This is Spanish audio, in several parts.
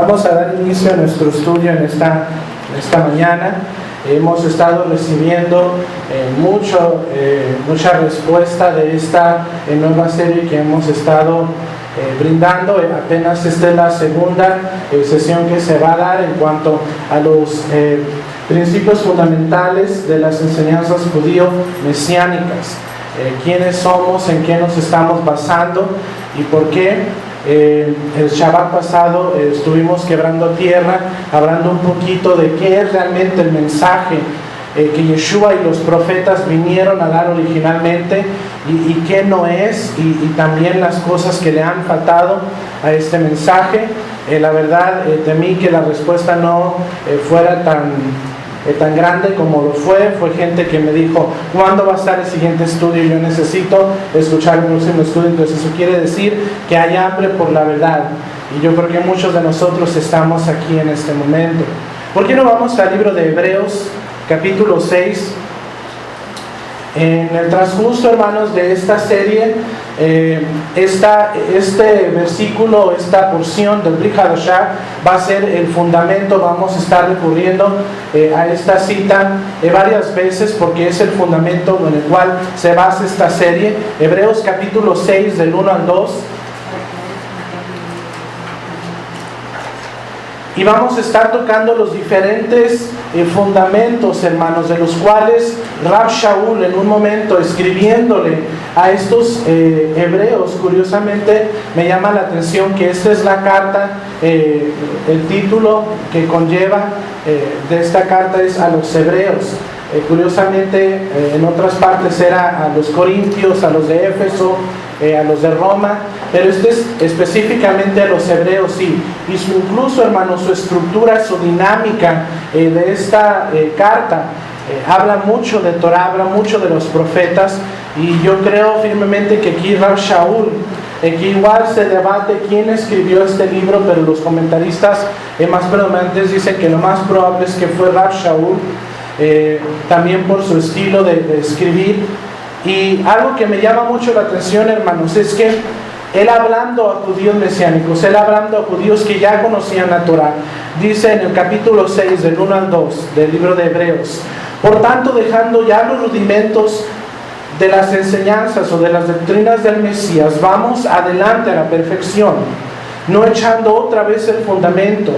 Vamos a dar inicio a nuestro estudio en esta mañana. Hemos estado recibiendo mucha respuesta de esta nueva serie que hemos estado brindando. Apenas esta es la segunda sesión que se va a dar en cuanto a los principios fundamentales de las enseñanzas judío-mesiánicas. Quiénes somos, en qué nos estamos basando y por qué. El Shabbat pasado estuvimos quebrando tierra, hablando un poquito de qué es realmente el mensaje que Yeshua y los profetas vinieron a dar originalmente y qué no es, y también las cosas que le han faltado a este mensaje. La verdad, temí que la respuesta no fuera tan grande como lo fue. Fue gente que me dijo: ¿cuándo va a estar el siguiente estudio? Yo necesito escuchar el próximo estudio. Entonces eso quiere decir que hay hambre por la verdad, y yo creo que muchos de nosotros estamos aquí en este momento. ¿Por qué no vamos al libro de Hebreos, capítulo 6? En el transcurso, hermanos, de esta serie, este versículo, esta porción del Brit Hadashah va a ser el fundamento. Vamos a estar recurriendo a esta cita varias veces porque es el fundamento en el cual se basa esta serie. Hebreos capítulo 6 del 1 al 2. Y vamos a estar tocando los diferentes fundamentos, hermanos, de los cuales Rab Shaul, en un momento escribiéndole a estos hebreos, curiosamente me llama la atención que esta es la carta, el título que conlleva de esta carta es a los hebreos. Curiosamente, en otras partes era a los corintios, a los de Éfeso, a los de Roma, pero este es específicamente a los hebreos, sí. Y incluso, hermanos, su estructura, su dinámica de esta carta habla mucho de Torah, habla mucho de los profetas, y yo creo firmemente que aquí Rab Shaul, que igual se debate quién escribió este libro, pero los comentaristas más predominantes dicen que lo más probable es que fue Rab Shaul, también por su estilo de escribir. Y algo que me llama mucho la atención, hermanos, es que él hablando a judíos mesiánicos, él hablando a judíos que ya conocían la Torah, dice en el capítulo 6 del 1 al 2 del libro de Hebreos: por tanto, dejando ya los rudimentos de las enseñanzas o de las doctrinas del Mesías, vamos adelante a la perfección, no echando otra vez el fundamento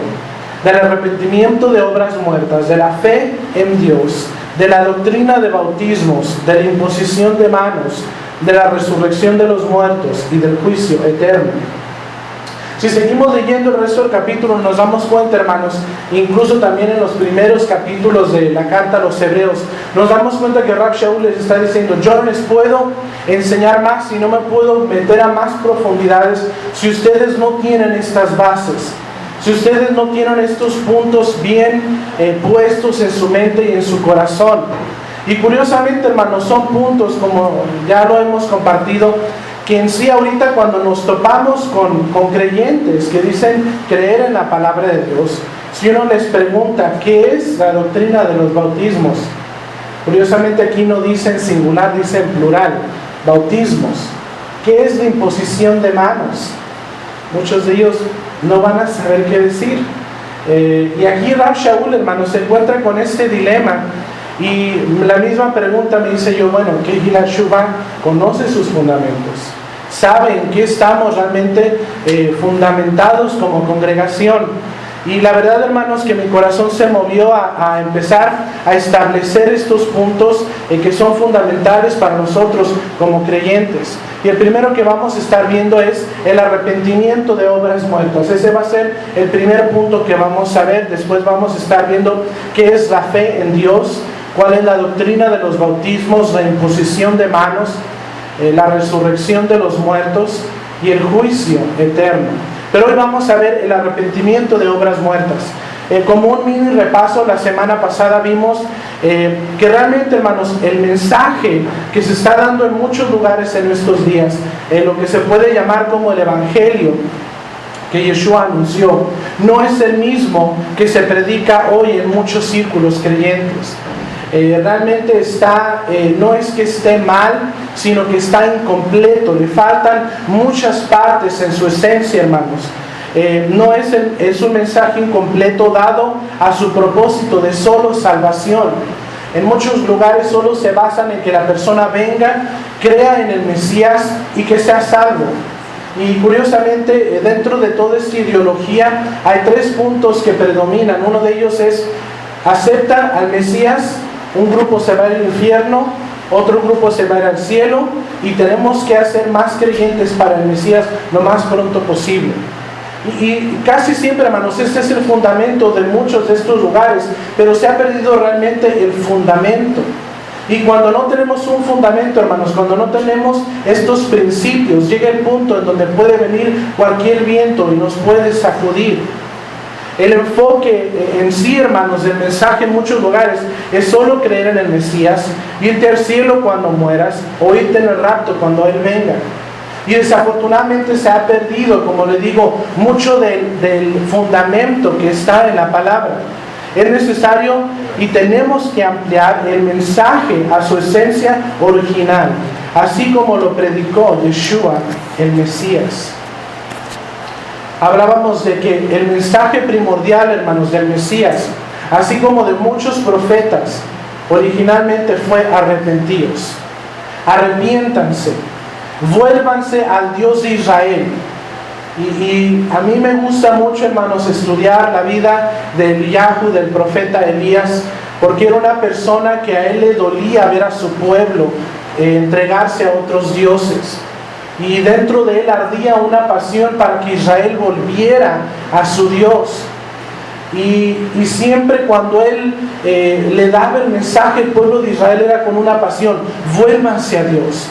del arrepentimiento de obras muertas, de la fe en Dios, de la doctrina de bautismos, de la imposición de manos, de la resurrección de los muertos y del juicio eterno. Si seguimos leyendo el resto del capítulo, nos damos cuenta, hermanos, incluso también en los primeros capítulos de la carta a los hebreos, nos damos cuenta que Rab Shaul les está diciendo: yo no les puedo enseñar más y no me puedo meter a más profundidades si ustedes no tienen estas bases. Si ustedes no tienen estos puntos bien puestos en su mente y en su corazón. Y curiosamente, hermanos, son puntos, como ya lo hemos compartido, que en sí ahorita cuando nos topamos con creyentes que dicen creer en la palabra de Dios, si uno les pregunta qué es la doctrina de los bautismos, curiosamente aquí no dice en singular, dice en plural, bautismos. ¿Qué es la imposición de manos? Muchos de ellos no van a saber qué decir. Y aquí Rab Shaul, hermano, se encuentra con este dilema. Y la misma pregunta me hice yo: bueno, que Gilat Shuvah conoce sus fundamentos, sabe en qué estamos realmente fundamentados como congregación. Y la verdad, hermanos, que mi corazón se movió a empezar a establecer estos puntos que son fundamentales para nosotros como creyentes. Y el primero que vamos a estar viendo es el arrepentimiento de obras muertas. Ese va a ser el primer punto que vamos a ver. Después vamos a estar viendo qué es la fe en Dios, cuál es la doctrina de los bautismos, la imposición de manos, la resurrección de los muertos y el juicio eterno. Pero hoy vamos a ver el arrepentimiento de obras muertas. Como un mini repaso, la semana pasada vimos que realmente, hermanos, el mensaje que se está dando en muchos lugares en estos días, lo que se puede llamar como el evangelio que Yeshua anunció, no es el mismo que se predica hoy en muchos círculos creyentes. Realmente no es que esté mal, sino que está incompleto, le faltan muchas partes en su esencia, hermanos. no es un mensaje incompleto dado a su propósito de solo salvación. En muchos lugares solo se basan en que la persona venga, crea en el Mesías y que sea salvo. Y curiosamente, dentro de toda esta ideología hay 3 puntos que predominan. Uno de ellos es: acepta al Mesías, un grupo se va al infierno, otro grupo se va al cielo, y tenemos que hacer más creyentes para el Mesías lo más pronto posible. Y casi siempre, hermanos, este es el fundamento de muchos de estos lugares, pero se ha perdido realmente el fundamento. Y cuando no tenemos un fundamento, hermanos, cuando no tenemos estos principios, llega el punto en donde puede venir cualquier viento y nos puede sacudir. El enfoque en sí, hermanos, del mensaje en muchos lugares es solo creer en el Mesías, irte al cielo cuando mueras, o irte en el rapto cuando Él venga. Y desafortunadamente se ha perdido, como le digo, mucho del fundamento que está en la palabra. Es necesario y tenemos que ampliar el mensaje a su esencia original, así como lo predicó Yeshua, el Mesías. Hablábamos de que el mensaje primordial, hermanos, del Mesías, así como de muchos profetas, originalmente fue: arrepentidos, arrepiéntanse, vuélvanse al Dios de Israel. Y a mí me gusta mucho, hermanos, estudiar la vida de Eliyahu, del profeta Elías, porque era una persona que a él le dolía ver a su pueblo entregarse a otros dioses. Y dentro de él ardía una pasión para que Israel volviera a su Dios. Y siempre cuando él le daba el mensaje al pueblo de Israel era con una pasión: vuélvanse a Dios.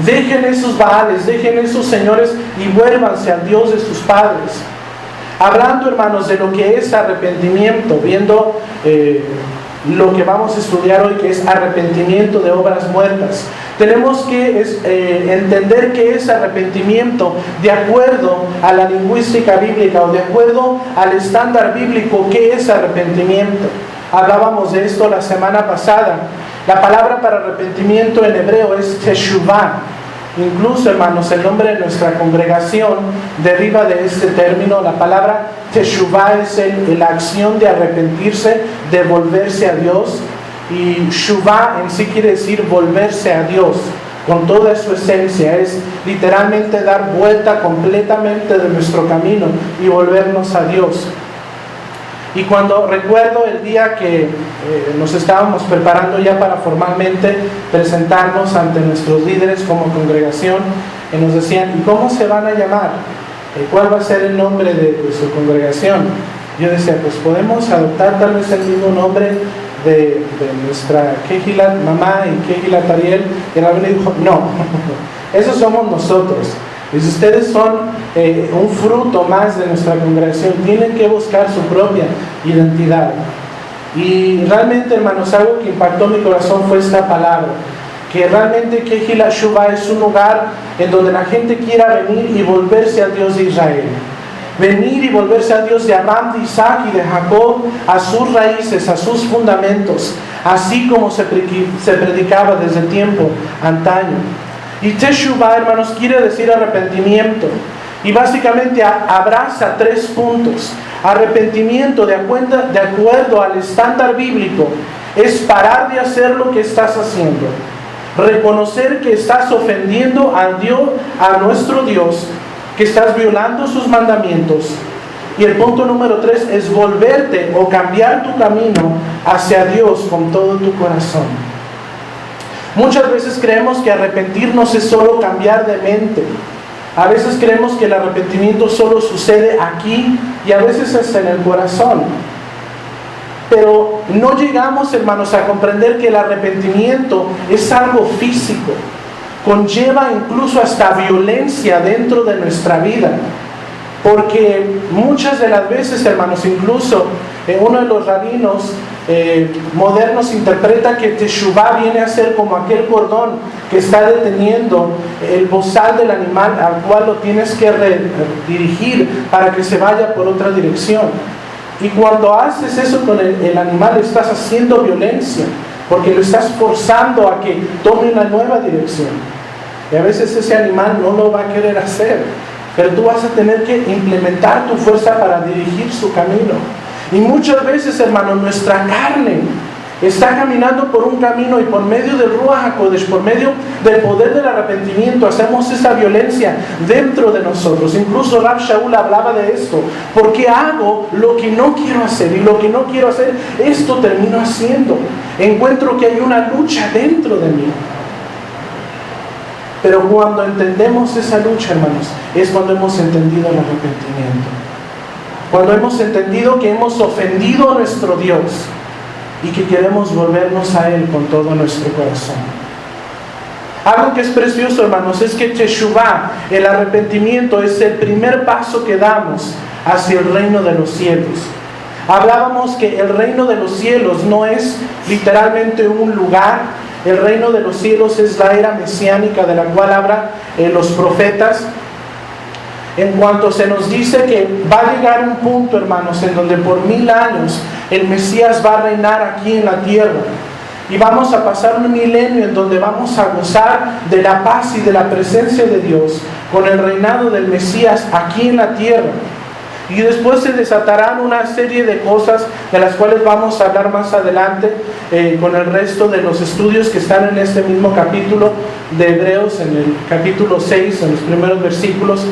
Dejen esos Baales, dejen esos señores y vuélvanse al Dios de sus padres. Hablando, hermanos, de lo que es arrepentimiento, viendo lo que vamos a estudiar hoy, que es arrepentimiento de obras muertas. Tenemos que entender qué es arrepentimiento de acuerdo a la lingüística bíblica, o de acuerdo al estándar bíblico, qué es arrepentimiento. Hablábamos de esto la semana pasada. La palabra para arrepentimiento en hebreo es teshuvah. Incluso, hermanos, el nombre de nuestra congregación deriva de este término. La palabra teshuvah es la acción de arrepentirse, de volverse a Dios. Y shuvah en sí quiere decir volverse a Dios con toda su esencia. Es literalmente dar vuelta completamente de nuestro camino y volvernos a Dios. Y cuando recuerdo el día que nos estábamos preparando ya para formalmente presentarnos ante nuestros líderes como congregación, nos decían: ¿y cómo se van a llamar? ¿Cuál va a ser el nombre de su congregación? Yo decía: pues podemos adoptar tal vez el mismo nombre de nuestra Kehilat mamá y Kehilat Ariel. Y el rabino dijo: no, esos somos nosotros. Y si ustedes son un fruto más de nuestra congregación, tienen que buscar su propia identidad. Y realmente, hermanos, algo que impactó mi corazón fue esta palabra, que realmente Kehilat Shuvah es un lugar en donde la gente quiera venir y volverse al Dios de Israel. Venir y volverse al Dios de Abraham, de Isaac y de Jacob, a sus raíces, a sus fundamentos, así como se predicaba desde el tiempo antaño. Y Teshuvah, hermanos, quiere decir arrepentimiento. Y básicamente abraza 3 puntos. Arrepentimiento, de acuerdo al estándar bíblico, es parar de hacer lo que estás haciendo. Reconocer que estás ofendiendo a nuestro Dios, que estás violando sus mandamientos. Y el punto número 3 es volverte o cambiar tu camino hacia Dios con todo tu corazón. Muchas veces creemos que arrepentirnos es solo cambiar de mente. A veces creemos que el arrepentimiento solo sucede aquí y a veces hasta en el corazón. Pero no llegamos, hermanos, a comprender que el arrepentimiento es algo físico. Conlleva incluso hasta violencia dentro de nuestra vida. Porque muchas de las veces, hermanos, incluso uno de los rabinos modernos interpreta que Teshuvah viene a ser como aquel cordón que está deteniendo el bozal del animal, al cual lo tienes que dirigir para que se vaya por otra dirección. Y cuando haces eso con el animal, estás haciendo violencia, porque lo estás forzando a que tome una nueva dirección. Y a veces ese animal no lo va a querer hacer. pero tú vas a tener que implementar tu fuerza para dirigir su camino. Y muchas veces, hermano, nuestra carne está caminando por un camino y por medio del Ruach HaKodesh, por medio del poder del arrepentimiento, hacemos esa violencia dentro de nosotros. Incluso Rav Shaul hablaba de esto. Porque hago lo que no quiero hacer, y lo que no quiero hacer, esto termino haciendo. Encuentro que hay una lucha dentro de mí. Pero cuando entendemos esa lucha, hermanos, es cuando hemos entendido el arrepentimiento. Cuando hemos entendido que hemos ofendido a nuestro Dios y que queremos volvernos a Él con todo nuestro corazón. Algo que es precioso, hermanos, es que Teshuvah, el arrepentimiento, es el primer paso que damos hacia el reino de los cielos. Hablábamos que el reino de los cielos no es literalmente un lugar. El reino de los cielos es la era mesiánica de la cual hablan los profetas. En cuanto se nos dice que va a llegar un punto, hermanos, en donde por 1000 años el Mesías va a reinar aquí en la tierra. Y vamos a pasar un milenio en donde vamos a gozar de la paz y de la presencia de Dios con el reinado del Mesías aquí en la tierra. Y después se desatarán una serie de cosas de las cuales vamos a hablar más adelante con el resto de los estudios que están en este mismo capítulo de Hebreos, en el capítulo 6, en los primeros versículos.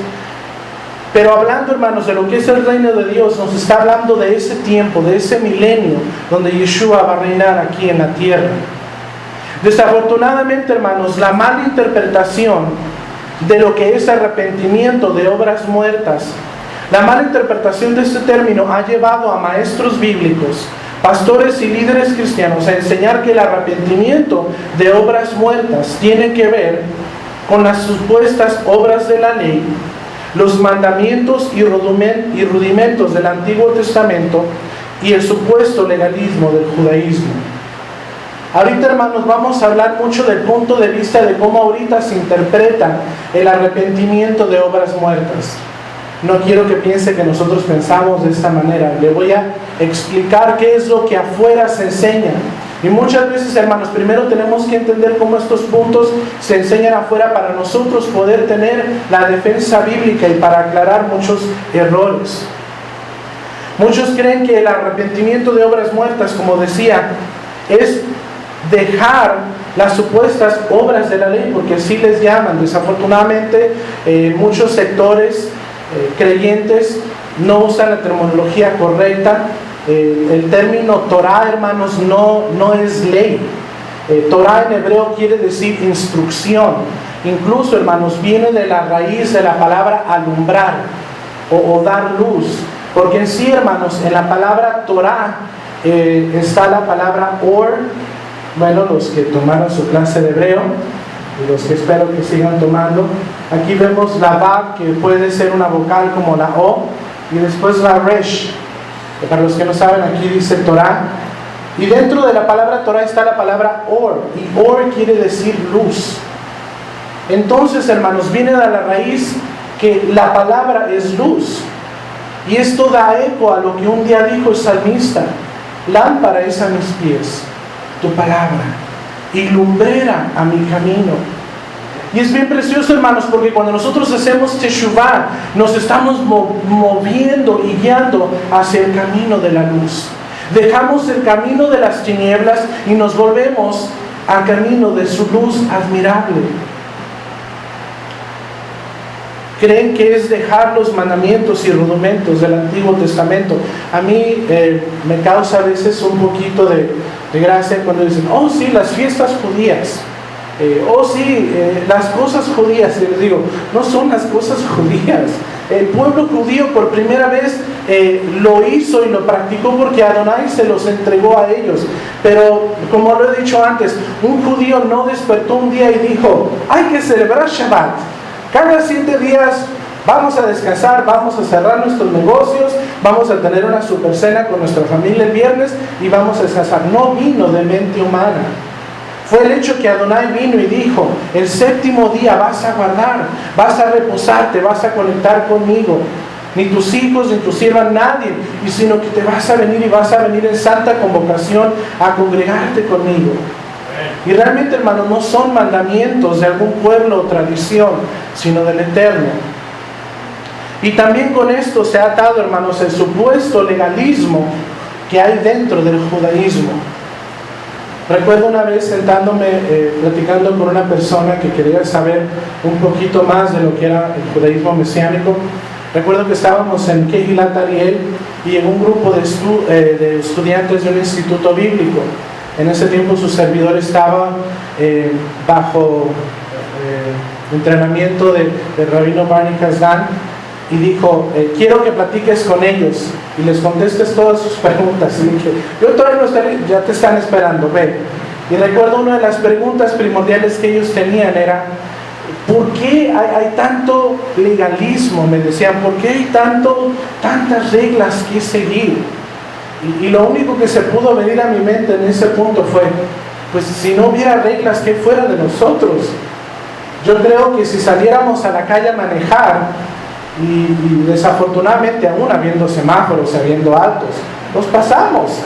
Pero hablando, hermanos, de lo que es el reino de Dios, nos está hablando de ese tiempo, de ese milenio donde Yeshua va a reinar aquí en la tierra. Desafortunadamente, hermanos, la mala interpretación de lo que es arrepentimiento de obras muertas, la mala interpretación de este término ha llevado a maestros bíblicos, pastores y líderes cristianos a enseñar que el arrepentimiento de obras muertas tiene que ver con las supuestas obras de la ley, los mandamientos y rudimentos del Antiguo Testamento y el supuesto legalismo del judaísmo. Ahorita, hermanos, vamos a hablar mucho del punto de vista de cómo ahorita se interpreta el arrepentimiento de obras muertas. No quiero que piense que nosotros pensamos de esta manera. Le voy a explicar qué es lo que afuera se enseña. Y muchas veces, hermanos, primero tenemos que entender cómo estos puntos se enseñan afuera para nosotros poder tener la defensa bíblica y para aclarar muchos errores. Muchos creen que el arrepentimiento de obras muertas, como decía, es dejar las supuestas obras de la ley, porque así les llaman. Desafortunadamente, muchos sectores creyentes no usan la terminología correcta. El término Torah, hermanos, no es ley. Torah en hebreo quiere decir instrucción. Incluso, hermanos, viene de la raíz de la palabra alumbrar o dar luz. Porque en sí, hermanos, en la palabra Torah está la palabra or. Bueno, los que tomaron su clase de hebreo y los que espero que sigan tomando, aquí vemos la Vav, que puede ser una vocal como la O, y después la Resh. Para los que no saben, aquí dice Torah. Y dentro de la palabra Torah está la palabra or. Y or quiere decir luz. Entonces, hermanos, viene de la raíz que la palabra es luz. Y esto da eco a lo que un día dijo el salmista: lámpara es a mis pies tu palabra y lumbrera a mi camino. Y es bien precioso, hermanos, porque cuando nosotros hacemos Teshuvah, nos estamos moviendo y guiando hacia el camino de la luz. Dejamos el camino de las tinieblas y nos volvemos al camino de su luz admirable. Creen que es dejar los mandamientos y rudimentos del Antiguo Testamento. A mí me causa a veces un poquito de gracia cuando dicen: oh sí, las fiestas judías. Las cosas judías. Y les digo, no son las cosas judías. El pueblo judío por primera vez lo hizo y lo practicó porque Adonai se los entregó a ellos. Pero como lo he dicho antes, un judío no despertó un día y dijo: hay que celebrar Shabbat. Cada 7 días vamos a descansar, vamos a cerrar nuestros negocios, vamos a tener una super cena con nuestra familia el viernes y vamos a descansar. No vino de mente humana. Fue el hecho que Adonai vino y dijo: el 7º día vas a guardar, vas a reposarte, vas a conectar conmigo. Ni tus hijos, ni tu sierva, nadie, y sino que te vas a venir y vas a venir en santa convocación a congregarte conmigo. Y realmente, hermanos, no son mandamientos de algún pueblo o tradición, sino del Eterno. Y también con esto se ha atado, hermanos, el supuesto legalismo que hay dentro del judaísmo. Recuerdo una vez sentándome, platicando con una persona que quería saber un poquito más de lo que era el judaísmo mesiánico. Recuerdo que estábamos en Kehilat Ariel y en un grupo de estudiantes de un instituto bíblico. En ese tiempo su servidor estaba bajo entrenamiento del rabino Barney Kasdan, y dijo, quiero que platiques con ellos y les contestes todas sus preguntas. Y dije, yo todavía no estoy, ya te están esperando, ve. Y recuerdo una de las preguntas primordiales que ellos tenían era, ¿por qué hay tanto legalismo? Me decían, ¿por qué hay tantas reglas que seguir? Y lo único que se pudo venir a mi mente en ese punto fue, pues si no hubiera reglas, ¿qué fuera de nosotros? Yo creo que si saliéramos a la calle a manejar, y desafortunadamente aún habiendo semáforos, habiendo altos, los pasamos.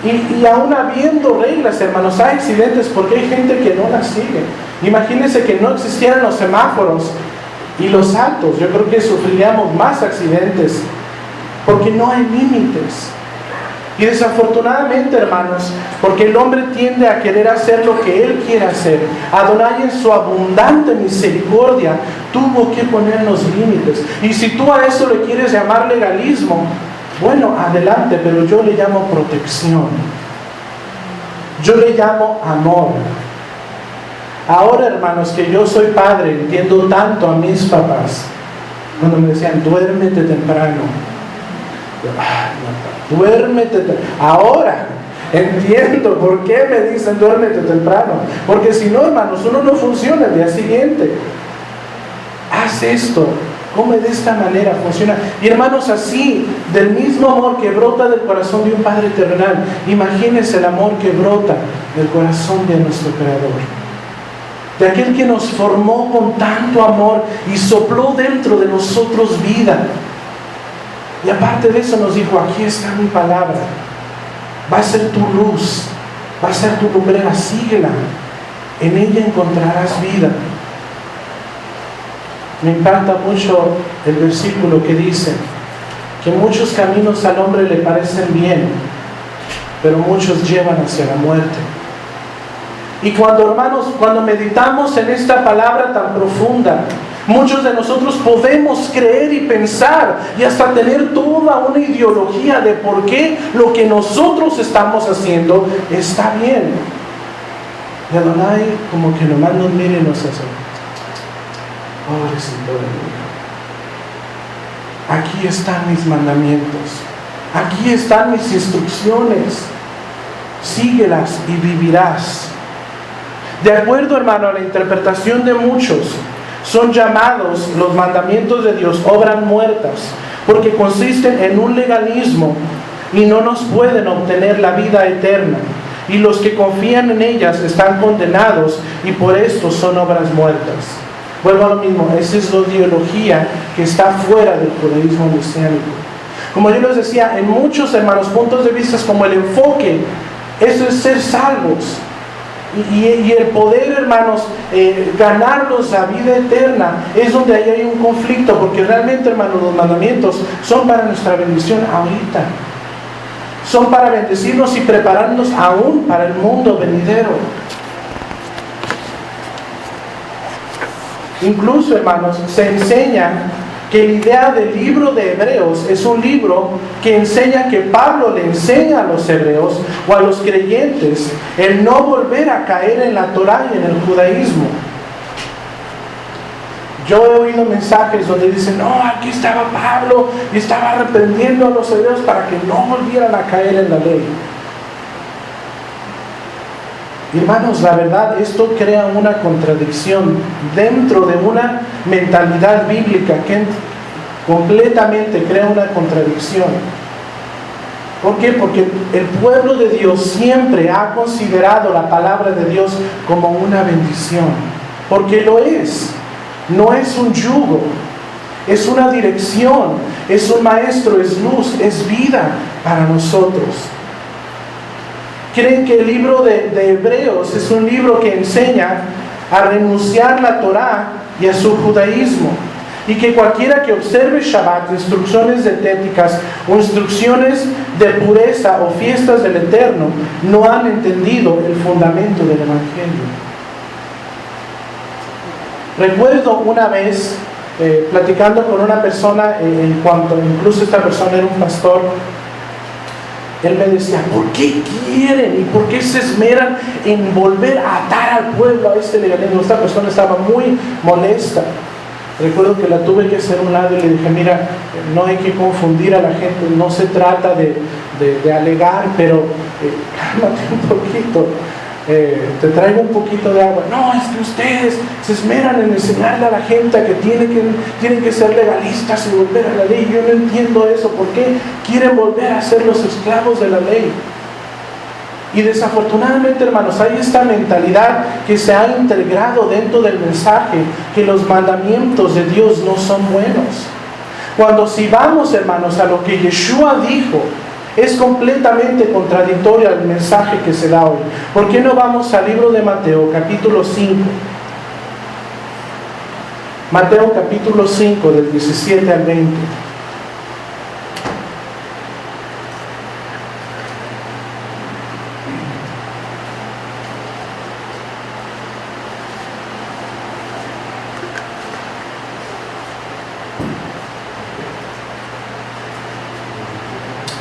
Y aún habiendo reglas, hermanos, hay accidentes porque hay gente que no las sigue. Imagínense que no existieran los semáforos y los altos. Yo creo que sufriríamos más accidentes porque no hay límites. Y desafortunadamente, hermanos, porque el hombre tiende a querer hacer lo que él quiere hacer, Adonai en su abundante misericordia tuvo que ponernos límites. Y si tú a eso le quieres llamar legalismo, bueno, adelante, pero yo le llamo protección. Yo le llamo amor. Ahora, hermanos, que yo soy padre, entiendo tanto a mis papás cuando me decían, duérmete temprano. Duérmete. Ahora entiendo por qué me dicen duérmete temprano. Porque si no, hermanos, uno no funciona el día siguiente. Haz esto, come de esta manera, funciona. Y hermanos, así, del mismo amor que brota del corazón de un Padre terrenal, imagínense el amor que brota del corazón de nuestro Creador, de aquel que nos formó con tanto amor y sopló dentro de nosotros vida. Y aparte de eso nos dijo, aquí está mi palabra, va a ser tu luz, va a ser tu lumbrera, síguela, en ella encontrarás vida. Me impacta mucho el versículo que dice que muchos caminos al hombre le parecen bien, pero muchos llevan hacia la muerte. Y hermanos, cuando meditamos en esta palabra tan profunda, muchos de nosotros podemos creer y pensar y hasta tener toda una ideología de por qué lo que nosotros estamos haciendo está bien. Y Adonai como que nomás nos mira y nos hace, pobrecito de mí. Aquí están mis mandamientos, aquí están mis instrucciones, síguelas y vivirás. De acuerdo, hermano, a la interpretación de muchos, son llamados los mandamientos de Dios obras muertas, porque consisten en un legalismo y no nos pueden obtener la vida eterna. Y los que confían en ellas están condenados y por esto son obras muertas. Vuelvo a lo mismo, esa es la ideología que está fuera del judaísmo mesiánico. Como yo les decía, en muchos, hermanos, puntos de vista, como el enfoque, eso es ser salvos. Y el poder, hermanos, ganarnos la vida eterna, es donde ahí hay un conflicto, porque realmente, hermanos, los mandamientos son para nuestra bendición ahorita, son para bendecirnos y prepararnos aún para el mundo venidero. Incluso, hermanos, se enseña que la idea del libro de Hebreos es un libro que enseña, que Pablo le enseña a los hebreos o a los creyentes el no volver a caer en la Torá y en el judaísmo. Yo he oído mensajes donde dicen, no, aquí estaba Pablo y estaba reprendiendo a los hebreos para que no volvieran a caer en la ley. Hermanos, la verdad, esto crea una contradicción dentro de una mentalidad bíblica que completamente crea una contradicción. ¿Por qué? Porque el pueblo de Dios siempre ha considerado la palabra de Dios como una bendición, porque lo es. No es un yugo, es una dirección, es un maestro, es luz, es vida para nosotros. Creen que el libro de Hebreos es un libro que enseña a renunciar a la Torá y a su judaísmo. y que cualquiera que observe Shabbat, instrucciones dietéticas o instrucciones de pureza o fiestas del Eterno, no han entendido el fundamento del Evangelio. Recuerdo una vez platicando con una persona, en cuanto incluso esta persona era un pastor, él me decía, ¿por qué quieren y por qué se esmeran en volver a atar al pueblo a este legalismo? Esta persona estaba muy molesta. Recuerdo que la tuve que hacer a un lado y le dije, mira, no hay que confundir a la gente, no se trata de alegar, pero cálmate un poquito. Te traigo un poquito de agua. No, es que ustedes se esmeran en enseñarle a la gente que tienen que ser legalistas y volver a la ley. Yo no entiendo eso. ¿Por qué quieren volver a ser los esclavos de la ley? Y desafortunadamente, hermanos, hay esta mentalidad que se ha integrado dentro del mensaje, que los mandamientos de Dios no son buenos. Cuando si vamos, hermanos, a lo que Yeshua dijo, es completamente contradictorio al mensaje que se da hoy. ¿Por qué no vamos al libro de Mateo, capítulo 5? Mateo, capítulo 5, del 17 al 20.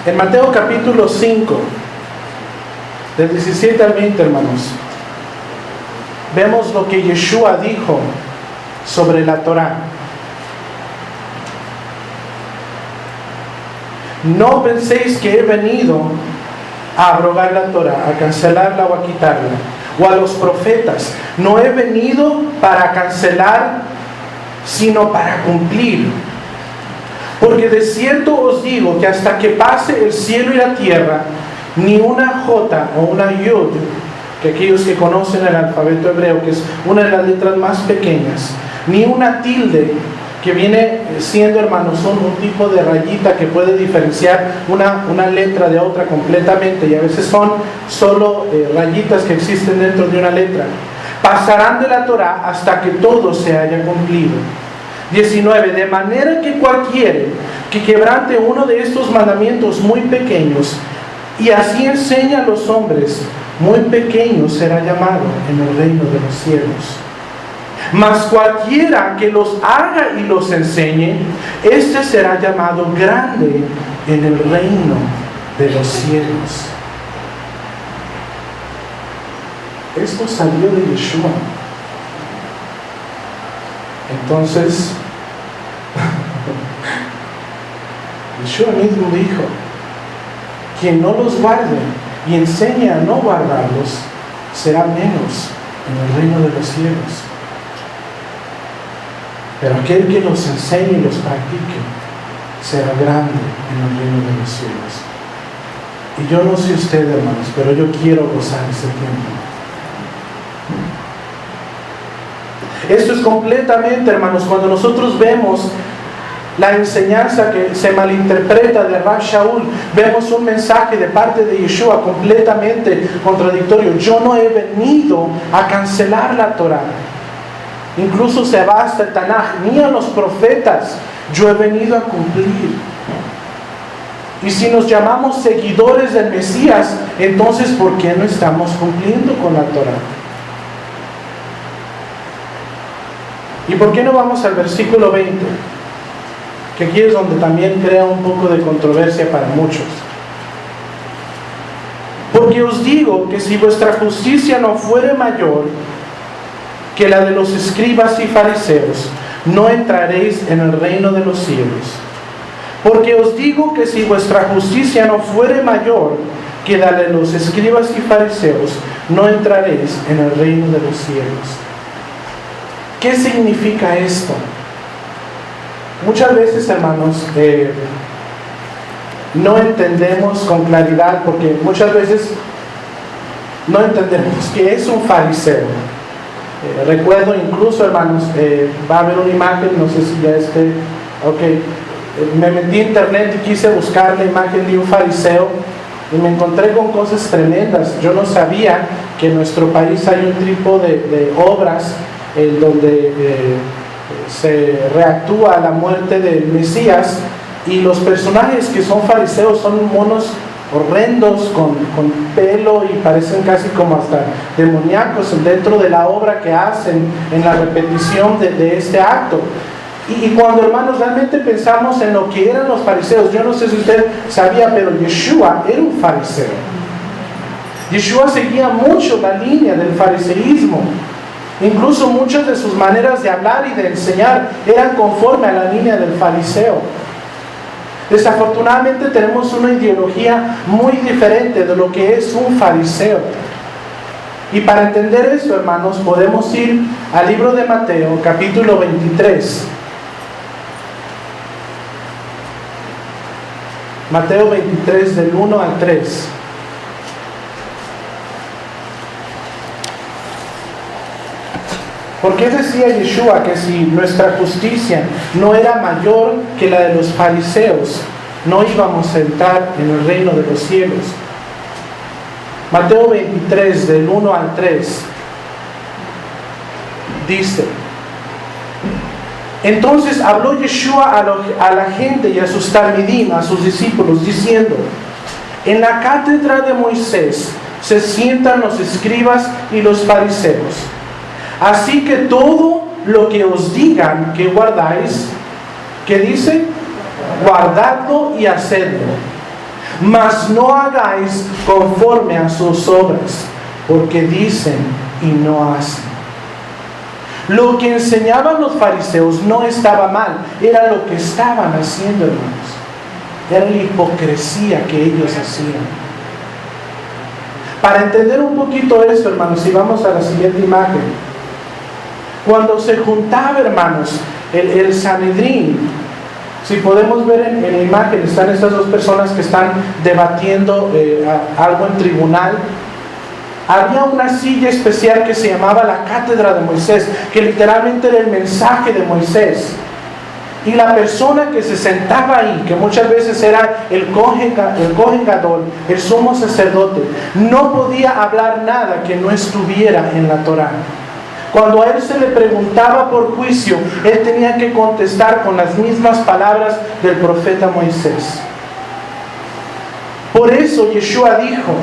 En Mateo capítulo 5, del 17 al 20, hermanos, vemos lo que Yeshua dijo sobre la Torá. No penséis que he venido a abrogar la Torá, a cancelarla o a quitarla, o a los profetas. No he venido para cancelar, sino para cumplir. Porque de cierto os digo que hasta que pase el cielo y la tierra, ni una J o una Yud, que aquellos que conocen el alfabeto hebreo, que es una de las letras más pequeñas, ni una tilde, que viene siendo, hermanos, un tipo de rayita que puede diferenciar una letra de otra completamente, y a veces son solo rayitas que existen dentro de una letra, pasarán de la Torá hasta que todo se haya cumplido. 19. De manera que cualquiera que quebrante uno de estos mandamientos muy pequeños y así enseña a los hombres, muy pequeño será llamado en el reino de los cielos. Mas cualquiera que los haga y los enseñe, este será llamado grande en el reino de los cielos. Esto salió de Yeshua. Entonces, Yeshua mismo dijo, quien no los guarde y enseñe a no guardarlos, será menos en el reino de los cielos. Pero aquel que los enseñe y los practique, será grande en el reino de los cielos. Y yo no sé usted, hermanos, pero yo quiero gozar ese tiempo. Esto es completamente, hermanos, cuando nosotros vemos la enseñanza que se malinterpreta de Rav Shaul, vemos un mensaje de parte de Yeshua completamente contradictorio. Yo no he venido a cancelar la Torá. Incluso se va hasta el Tanaj, ni a los profetas. Yo he venido a cumplir. Y si nos llamamos seguidores del Mesías, entonces ¿por qué no estamos cumpliendo con la Torá? ¿Y por qué no vamos al versículo 20? Que aquí es donde también crea un poco de controversia para muchos. Porque os digo que si vuestra justicia no fuere mayor que la de los escribas y fariseos, no entraréis en el reino de los cielos. Porque os digo que si vuestra justicia no fuere mayor que la de los escribas y fariseos, no entraréis en el reino de los cielos. ¿Qué significa esto? Muchas veces, hermanos, no entendemos con claridad, porque muchas veces no entendemos qué es un fariseo. Recuerdo incluso, hermanos, va a haber una imagen, no sé si ya esté, me metí en internet y quise buscar la imagen de un fariseo y me encontré con cosas tremendas. Yo no sabía que en nuestro país hay un tipo de obras en donde se reactúa a la muerte del Mesías, y los personajes que son fariseos son monos horrendos con pelo y parecen casi como hasta demoníacos dentro de la obra que hacen en la repetición de este acto. Y cuando, hermanos, realmente pensamos en lo que eran los fariseos, yo no sé si usted sabía, pero Yeshua era un fariseo. Yeshua seguía mucho la línea del fariseísmo. Incluso muchas de sus maneras de hablar y de enseñar eran conforme a la línea del fariseo. Desafortunadamente tenemos una ideología muy diferente de lo que es un fariseo. Y para entender esto, hermanos, podemos ir al libro de Mateo, capítulo 23. Mateo 23, del 1 al 3. ¿Por qué decía Yeshua que si nuestra justicia no era mayor que la de los fariseos, no íbamos a entrar en el reino de los cielos? Mateo 23, del 1 al 3, dice: Entonces habló Yeshua a la gente y a sus talmidim, a sus discípulos, diciendo: En la cátedra de Moisés se sientan los escribas y los fariseos. Así que todo lo que os digan que guardáis, ¿qué dice? Guardadlo y hacedlo. Mas no hagáis conforme a sus obras, porque dicen y no hacen. Lo que enseñaban los fariseos no estaba mal, era lo que estaban haciendo, hermanos. Era la hipocresía que ellos hacían. Para entender un poquito esto, hermanos, si vamos a la siguiente imagen. Cuando se juntaba, hermanos, el Sanedrín, si podemos ver en la imagen, están estas dos personas que están debatiendo algo en tribunal. Había una silla especial que se llamaba la cátedra de Moisés, que literalmente era el mensaje de Moisés. Y la persona que se sentaba ahí, que muchas veces era el Kohen Gadol, el sumo sacerdote, no podía hablar nada que no estuviera en la Torá. Cuando a él se le preguntaba por juicio, él tenía que contestar con las mismas palabras del profeta Moisés. Por eso Yeshua dijo: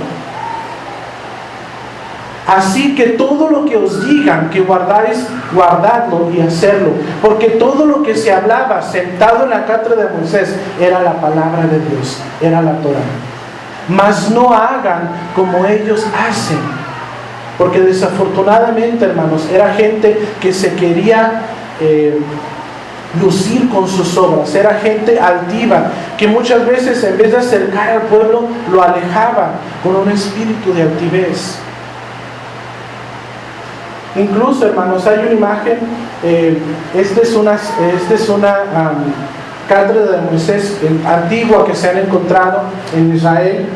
Así que todo lo que os digan que guardáis, guardadlo y hacerlo. Porque todo lo que se hablaba sentado en la cátedra de Moisés era la palabra de Dios, era la Torá. Mas no hagan como ellos hacen. Porque desafortunadamente, hermanos, era gente que se quería lucir con sus obras. Era gente altiva, que muchas veces en vez de acercar al pueblo, lo alejaba con un espíritu de altivez. Incluso, hermanos, hay una imagen, esta es una cátedra de Moisés antigua que se han encontrado en Israel.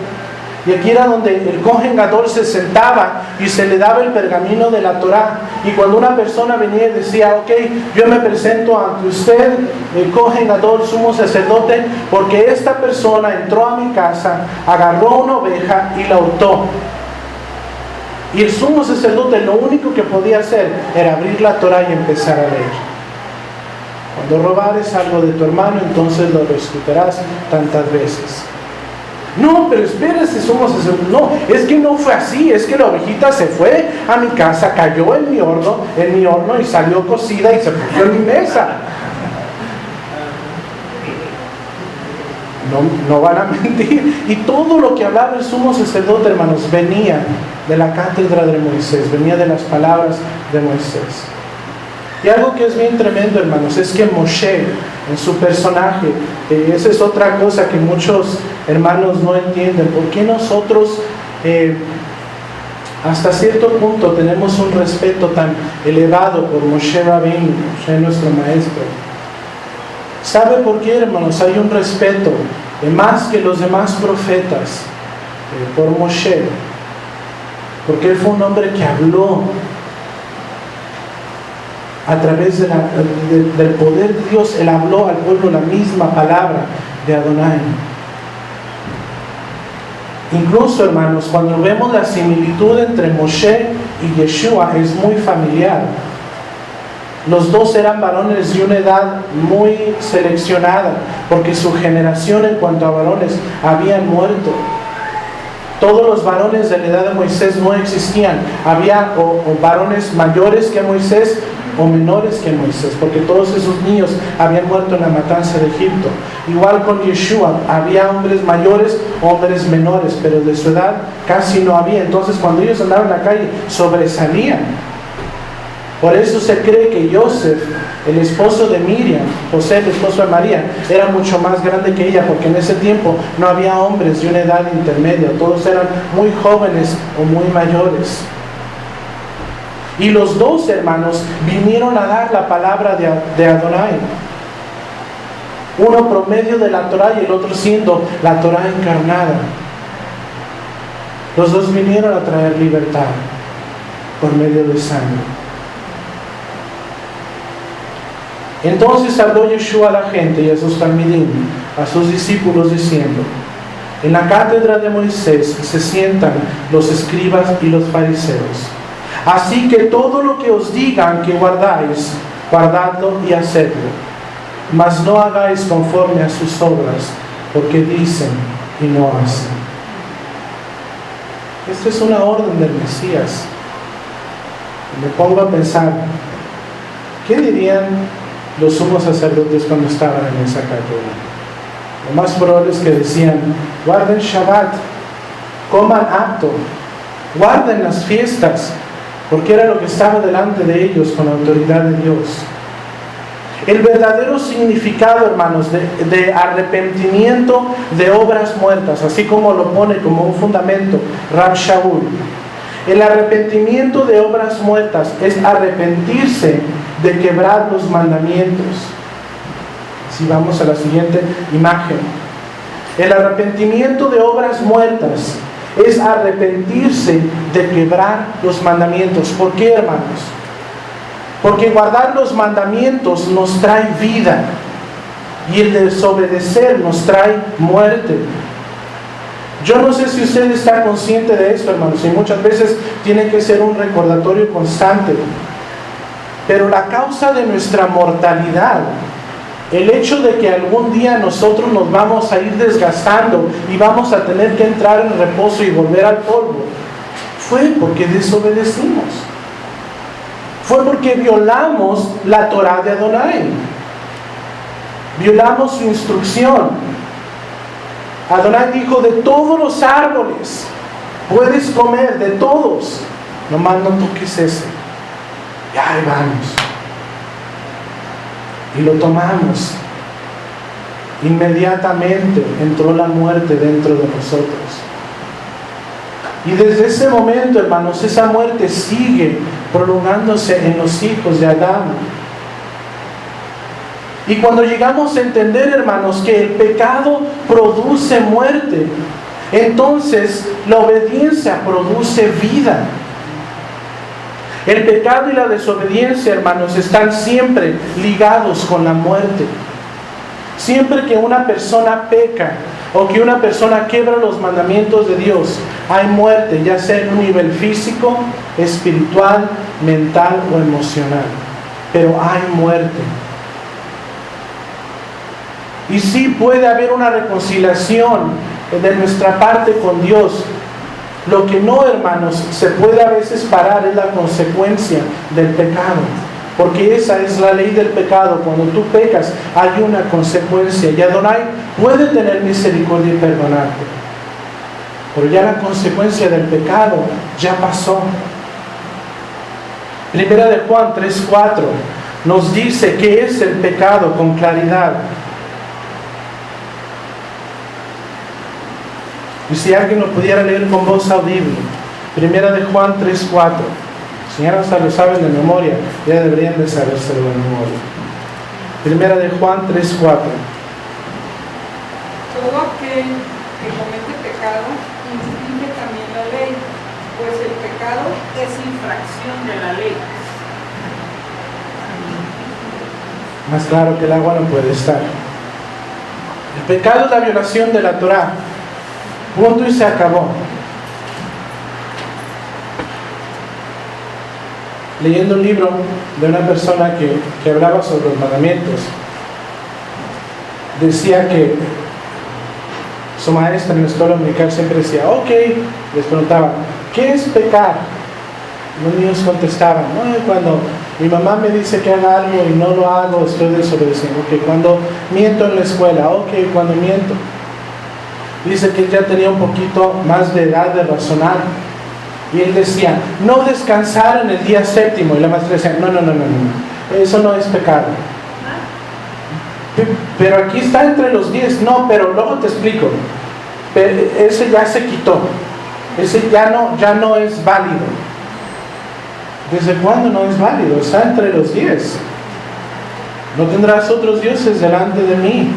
Y aquí era donde el Kohen Gadol se sentaba y se le daba el pergamino de la Torá. Y cuando una persona venía y decía: ok, yo me presento ante usted, el Kohen Gadol, sumo sacerdote, porque esta persona entró a mi casa, agarró una oveja y la hurtó. Y el sumo sacerdote lo único que podía hacer era abrir la Torá y empezar a leer. Cuando robares algo de tu hermano, entonces lo restituirás tantas veces. No, pero espérese, somos eso. No, es que no fue así, es que la ovejita se fue a mi casa, cayó en mi horno y salió cocida y se puso en mi mesa. No van a mentir. Y todo lo que hablaba el sumo sacerdote, hermanos, venía de la cátedra de Moisés, venía de las palabras de Moisés. Y algo que es bien tremendo, hermanos, es que Moshe, en su personaje, esa es otra cosa que muchos hermanos no entienden. ¿Por qué nosotros hasta cierto punto tenemos un respeto tan elevado por Moshe Rabbeinu, Moshe nuestro maestro? ¿Sabe por qué, hermanos? Hay un respeto más que los demás profetas por Moshe, porque él fue un hombre que habló a través del poder de Dios. Él habló al pueblo la misma palabra de Adonai. Incluso, hermanos, cuando vemos la similitud entre Moshe y Yeshua, es muy familiar. Los dos eran varones de una edad muy seleccionada, porque su generación en cuanto a varones habían muerto. Todos los varones de la edad de Moisés no existían. Había o varones mayores que Moisés o menores que Moisés, porque todos esos niños habían muerto en la matanza de Egipto. Igual con Yeshua, había hombres mayores, hombres menores, pero de su edad casi no había. Entonces cuando ellos andaban en la calle, sobresalían. Por eso se cree que Joseph, el esposo de Miriam, José, el esposo de María, era mucho más grande que ella, porque en ese tiempo no había hombres de una edad intermedia, todos eran muy jóvenes o muy mayores. Y los dos hermanos vinieron a dar la palabra de Adonai. Uno por medio de la Torah y el otro siendo la Torah encarnada. Los dos vinieron a traer libertad por medio de sangre. Entonces habló Yeshua a la gente y a sus talmidim, a sus discípulos, diciendo: en la cátedra de Moisés se sientan los escribas y los fariseos. Así que todo lo que os digan que guardáis, guardadlo y hacedlo. Mas no hagáis conforme a sus obras, porque dicen y no hacen. Esta es una orden del Mesías. Me pongo a pensar, ¿qué dirían los sumos sacerdotes cuando estaban en esa cátedra? Lo más probable es que decían: guarden Shabbat, coman apto, guarden las fiestas, porque era lo que estaba delante de ellos con la autoridad de Dios. El verdadero significado, hermanos, de arrepentimiento de obras muertas, así como lo pone como un fundamento Rab Shaul, el arrepentimiento de obras muertas es arrepentirse de quebrar los mandamientos. Si vamos a la siguiente imagen, el arrepentimiento de obras muertas es arrepentirse de quebrar los mandamientos. ¿Por qué, hermanos? Porque guardar los mandamientos nos trae vida y el desobedecer nos trae muerte. Yo no sé si usted está consciente de esto, hermanos, y muchas veces tiene que ser un recordatorio constante. Pero la causa de nuestra mortalidad, el hecho de que algún día nosotros nos vamos a ir desgastando y vamos a tener que entrar en reposo y volver al polvo, fue porque desobedecimos. Fue porque violamos la Torah de Adonai. Violamos su instrucción. Adonai dijo: de todos los árboles puedes comer, de todos, nomás no toques ese. Y ahí vamos. Y lo tomamos. Inmediatamente entró la muerte dentro de nosotros. Y desde ese momento, hermanos, esa muerte sigue prolongándose en los hijos de Adán. Y cuando llegamos a entender, hermanos, que el pecado produce muerte, entonces la obediencia produce vida. El pecado y la desobediencia, hermanos, están siempre ligados con la muerte. Siempre que una persona peca o que una persona quiebra los mandamientos de Dios, hay muerte, ya sea en un nivel físico, espiritual, mental o emocional. Pero hay muerte. Y sí puede haber una reconciliación de nuestra parte con Dios. Lo que no, hermanos, se puede a veces parar es la consecuencia del pecado. Porque esa es la ley del pecado. Cuando tú pecas, hay una consecuencia. Y Adonai puede tener misericordia y perdonarte. Pero ya la consecuencia del pecado ya pasó. Primera de Juan 3:4 nos dice qué es el pecado con claridad. Y si alguien lo pudiera leer con voz audible. Primera de Juan 3:4. Si ya hasta lo saben de memoria, ya deberían de sabérselo de memoria. Primera de Juan 3:4. Todo aquel que comete pecado infringe también la ley, pues el pecado es infracción de la ley. Más claro que el agua no puede estar. El pecado es la violación de la Torah. Punto y se acabó. leyendo un libro de una persona que hablaba sobre los mandamientos. Decía que su maestra en la escuela dominical siempre decía, ok, les preguntaba, ¿qué es pecar? Los niños contestaban, no, cuando mi mamá me dice que haga algo y no lo hago, estoy desobedeciendo. Ok, cuando miento en la escuela, ok, cuando miento. Dice que él ya tenía un poquito más de edad de razonar. Y él decía, no descansar en el día séptimo. Y la maestra decía, no, eso no es pecado. Pero aquí está entre los 10. No, pero luego te explico. Ese ya se quitó. Ese ya no es válido. ¿Desde cuándo no es válido? Está entre los 10. No tendrás otros dioses delante de mí.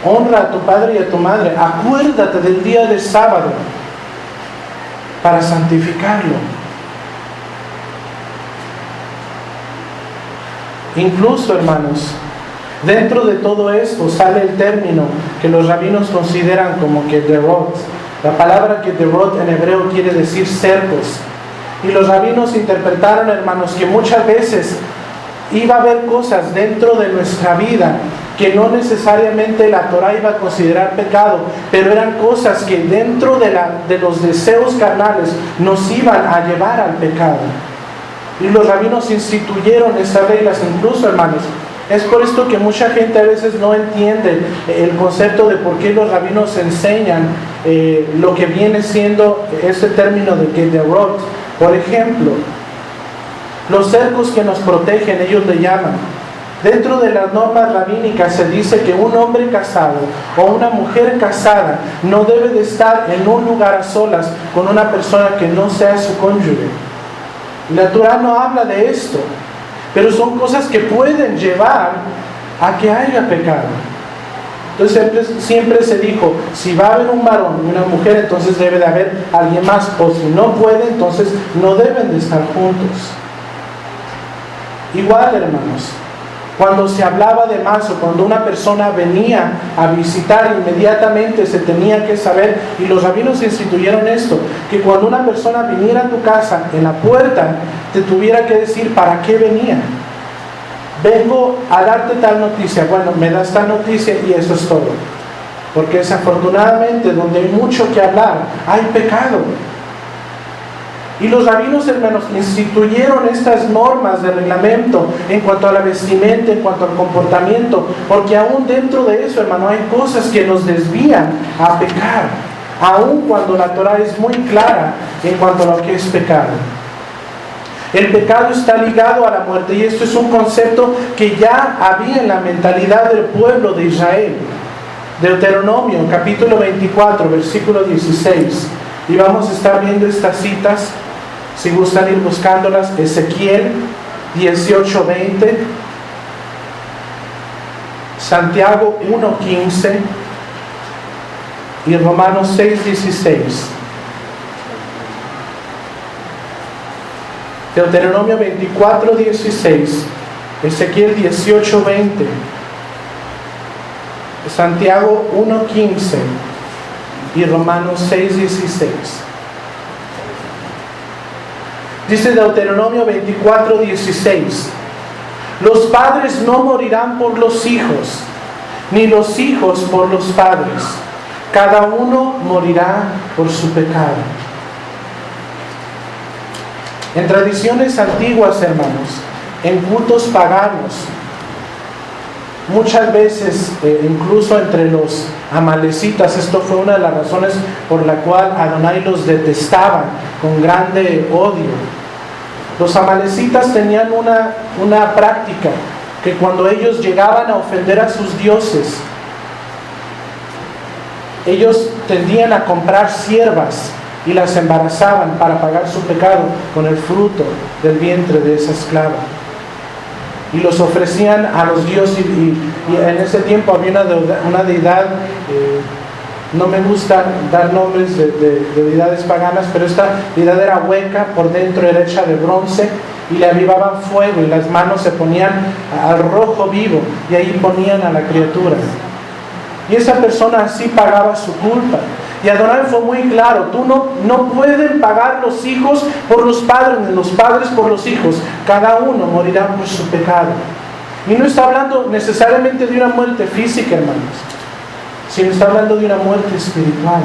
Honra a tu padre y a tu madre. Acuérdate del día del sábado para santificarlo. Incluso, hermanos, dentro de todo esto sale el término que los rabinos consideran como kederot. La palabra kederot en hebreo quiere decir cercos. Y los rabinos interpretaron, hermanos, que muchas veces iba a haber cosas dentro de nuestra vida que no necesariamente la Torah iba a considerar pecado, pero eran cosas que dentro de los deseos carnales nos iban a llevar al pecado. Y los rabinos instituyeron esas reglas, incluso, hermanos. Es por esto que mucha gente a veces no entiende el concepto de por qué los rabinos enseñan lo que viene siendo ese término de kederot. Por ejemplo, los cercos que nos protegen, ellos le llaman. Dentro de las normas rabínicas se dice que un hombre casado o una mujer casada no debe de estar en un lugar a solas con una persona que no sea su cónyuge. La Torah no habla de esto, pero son cosas que pueden llevar a que haya pecado. Entonces siempre se dijo, si va a haber un varón y una mujer, entonces debe de haber alguien más, o si no puede, entonces no deben de estar juntos. Igual, hermanos, cuando se hablaba de más o cuando una persona venía a visitar, inmediatamente se tenía que saber, y los rabinos instituyeron esto, que cuando una persona viniera a tu casa, en la puerta, te tuviera que decir para qué venía. Vengo a darte tal noticia. Bueno, me das tal noticia y eso es todo. Porque desafortunadamente, donde hay mucho que hablar, hay pecado. Y los rabinos, hermanos, instituyeron estas normas de reglamento en cuanto a la vestimenta, en cuanto al comportamiento, porque aún dentro de eso, hermano, hay cosas que nos desvían a pecar, aún cuando la Torah es muy clara en cuanto a lo que es pecado. El pecado está ligado a la muerte, y esto es un concepto que ya había en la mentalidad del pueblo de Israel. Deuteronomio, capítulo 24, versículo 16. Y vamos a estar viendo estas citas, si gustan ir buscándolas. Ezequiel 18:20, Santiago 1:15 y Romanos 6:16. Deuteronomio 24:16, Ezequiel 18:20, Santiago 1:15 y Romanos 6:16. Dice Deuteronomio 24:16: los padres no morirán por los hijos, ni los hijos por los padres. Cada uno morirá por su pecado. En tradiciones antiguas, hermanos, en cultos paganos, muchas veces, incluso entre los amalecitas, esto fue una de las razones por la cual Adonai los detestaba con grande odio. Los amalecitas tenían una práctica, que cuando ellos llegaban a ofender a sus dioses, ellos tendían a comprar siervas y las embarazaban para pagar su pecado con el fruto del vientre de esa esclava. Y los ofrecían a los dioses, y en ese tiempo había una deidad, no me gusta dar nombres de deidades paganas, pero esta deidad era hueca, por dentro era hecha de bronce, y le avivaban fuego, y las manos se ponían al rojo vivo, y ahí ponían a la criatura. Y esa persona así pagaba su culpa. Y Adonai fue muy claro, tú no pueden pagar los hijos por los padres, ni los padres por los hijos. Cada uno morirá por su pecado. Y no está hablando necesariamente de una muerte física, hermanos, sino está hablando de una muerte espiritual.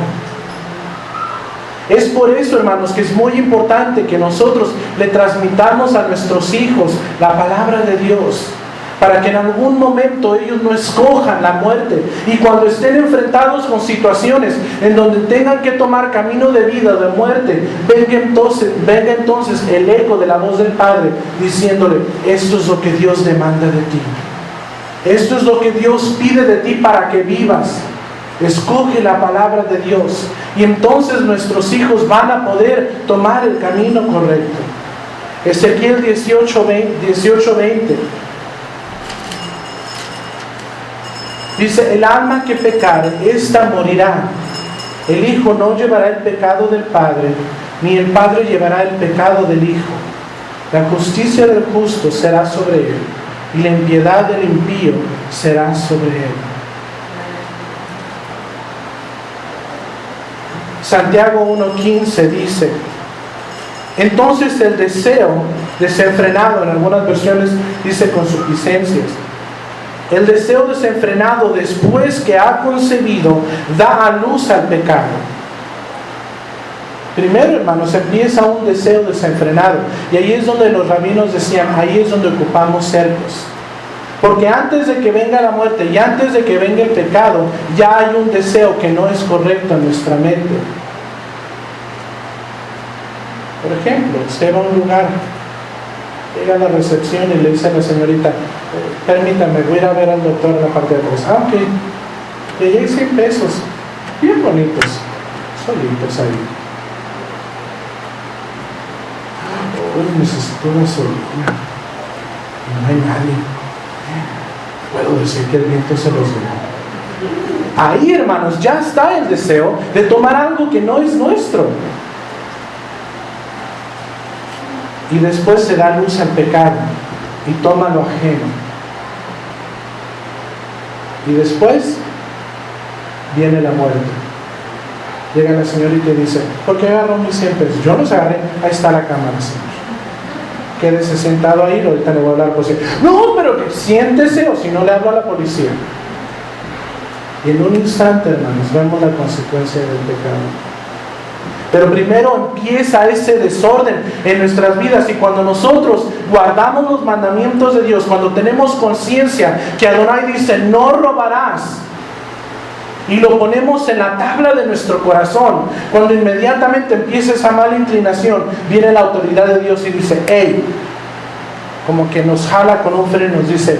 Es por eso, hermanos, que es muy importante que nosotros le transmitamos a nuestros hijos la palabra de Dios, para que en algún momento ellos no escojan la muerte, y cuando estén enfrentados con situaciones en donde tengan que tomar camino de vida o de muerte, venga entonces el eco de la voz del Padre diciéndole: esto es lo que Dios demanda de ti, esto es lo que Dios pide de ti para que vivas. Escoge la palabra de Dios, y entonces nuestros hijos van a poder tomar el camino correcto. Ezequiel 18:20 dice: el alma que pecare, ésta morirá. El hijo no llevará el pecado del padre, ni el padre llevará el pecado del hijo. La justicia del justo será sobre él, y la impiedad del impío será sobre él. Santiago 1:15 dice: entonces el deseo desenfrenado, en algunas versiones dice concupiscencias, el deseo desenfrenado después que ha concebido da a luz al pecado. Primero, hermanos, empieza un deseo desenfrenado, y ahí es donde los rabinos decían, ahí es donde ocupamos cercos. Porque antes de que venga la muerte y antes de que venga el pecado, ya hay un deseo que no es correcto en nuestra mente. Por ejemplo, usted va a un lugar, llega a la recepción y le dice a la señorita: permítame, voy a ir a ver al doctor en la parte de atrás. Ah, ok. Y allí hay 100 pesos, bien bonitos, solitos ahí. Hoy necesito una solita. No hay nadie. Puedo decir que el viento se los llevó. Ahí, hermanos, ya está el deseo de tomar algo que no es nuestro. Y después se da luz al pecado y toma lo ajeno. Y después viene la muerte. Llega la señorita y dice: ¿por qué agarró mis 100 pesos? Yo los agarré. Ahí está la cámara, señor. Quédese sentado ahí, ahorita le voy a hablar por si. No, pero que siéntese, o si no le hablo a la policía. Y en un instante, hermanos, vemos la consecuencia del pecado. Pero primero empieza ese desorden en nuestras vidas, y cuando nosotros guardamos los mandamientos de Dios, cuando tenemos conciencia que Adonai dice: no robarás, y lo ponemos en la tabla de nuestro corazón, cuando inmediatamente empieza esa mala inclinación, viene la autoridad de Dios y dice: hey, como que nos jala con un freno, nos dice: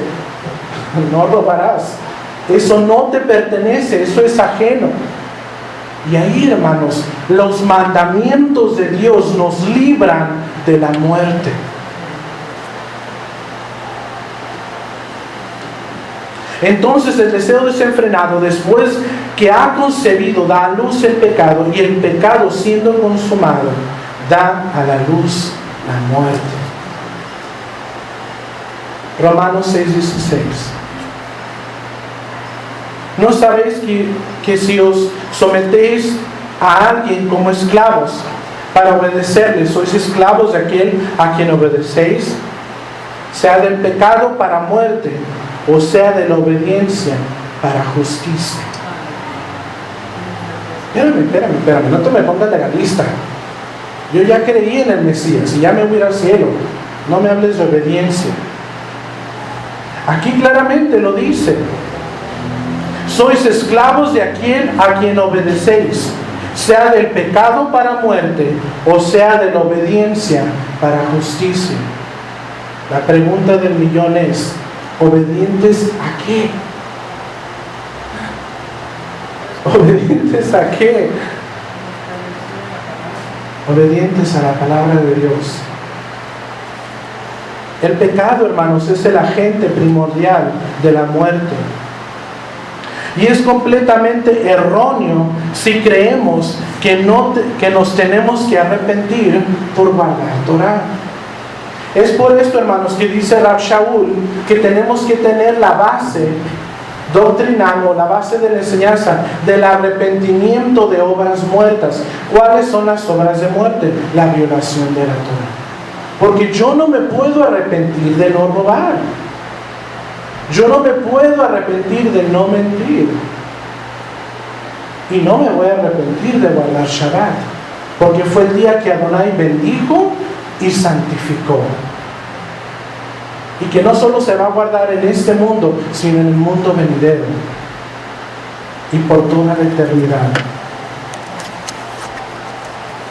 no robarás, eso no te pertenece, eso es ajeno. Y ahí, hermanos, los mandamientos de Dios nos libran de la muerte. Entonces el deseo desenfrenado, después que ha concebido, da a luz el pecado, y el pecado, siendo consumado, da a la luz la muerte. Romanos 6:16. ¿No sabéis que si os sometéis a alguien como esclavos para obedecerle, sois esclavos de aquel a quien obedecéis? Sea del pecado para muerte, o sea de la obediencia para justicia. Espérame, no te me pongas legalista. Yo ya creí en el Mesías y ya me voy a ir al cielo. No me hables de obediencia. Aquí claramente lo dice: sois esclavos de aquel a quien obedecéis, sea del pecado para muerte, o sea de la obediencia para justicia. La pregunta del millón es: ¿obedientes a qué? ¿Obedientes a qué? Obedientes a la palabra de Dios. El pecado, hermanos, es el agente primordial de la muerte. Y es completamente erróneo si creemos que nos tenemos que arrepentir por guardar Torah. Es por esto, hermanos, que dice Rab Shaul que tenemos que tener la base doctrinal, la base de la enseñanza del arrepentimiento de obras muertas. ¿Cuáles son las obras de muerte? La violación de la Torah. Porque yo no me puedo arrepentir de no robar. Yo no me puedo arrepentir de no mentir. Y no me voy a arrepentir de guardar Shabbat. Porque fue el día que Adonai bendijo y santificó. Y que no solo se va a guardar en este mundo, sino en el mundo venidero. Y por toda la eternidad.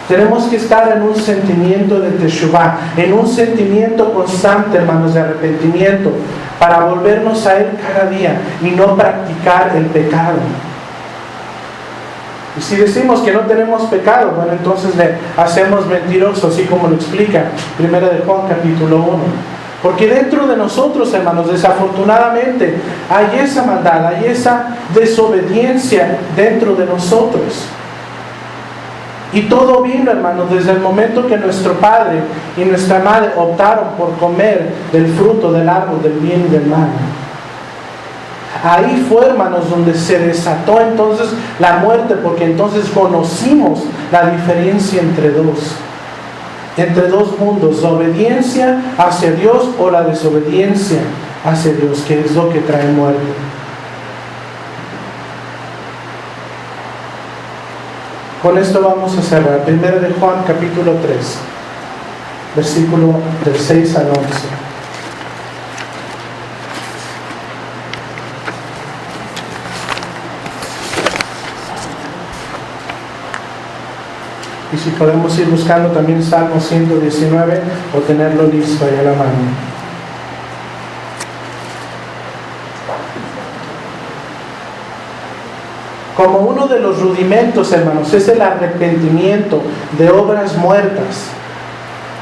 Tenemos que estar en un sentimiento de Teshuvah, en un sentimiento constante, hermanos, de arrepentimiento, para volvernos a Él cada día y no practicar el pecado. Y si decimos que no tenemos pecado, bueno, entonces le hacemos mentirosos, así como lo explica 1 de Juan capítulo 1. Porque dentro de nosotros, hermanos, desafortunadamente, hay esa maldad, hay esa desobediencia dentro de nosotros. Y todo vino, hermanos, desde el momento que nuestro padre y nuestra madre optaron por comer del fruto del árbol del bien y del mal. Ahí fue, hermanos, donde se desató entonces la muerte, porque entonces conocimos la diferencia entre dos mundos, la obediencia hacia Dios o la desobediencia hacia Dios, que es lo que trae muerte. Con esto vamos a cerrar. 1 de Juan capítulo 3, versículo del 6 al 11. Y si podemos ir buscando también Salmo 119 o tenerlo listo ahí a la mano. Como uno de los rudimentos, hermanos, es el arrepentimiento de obras muertas.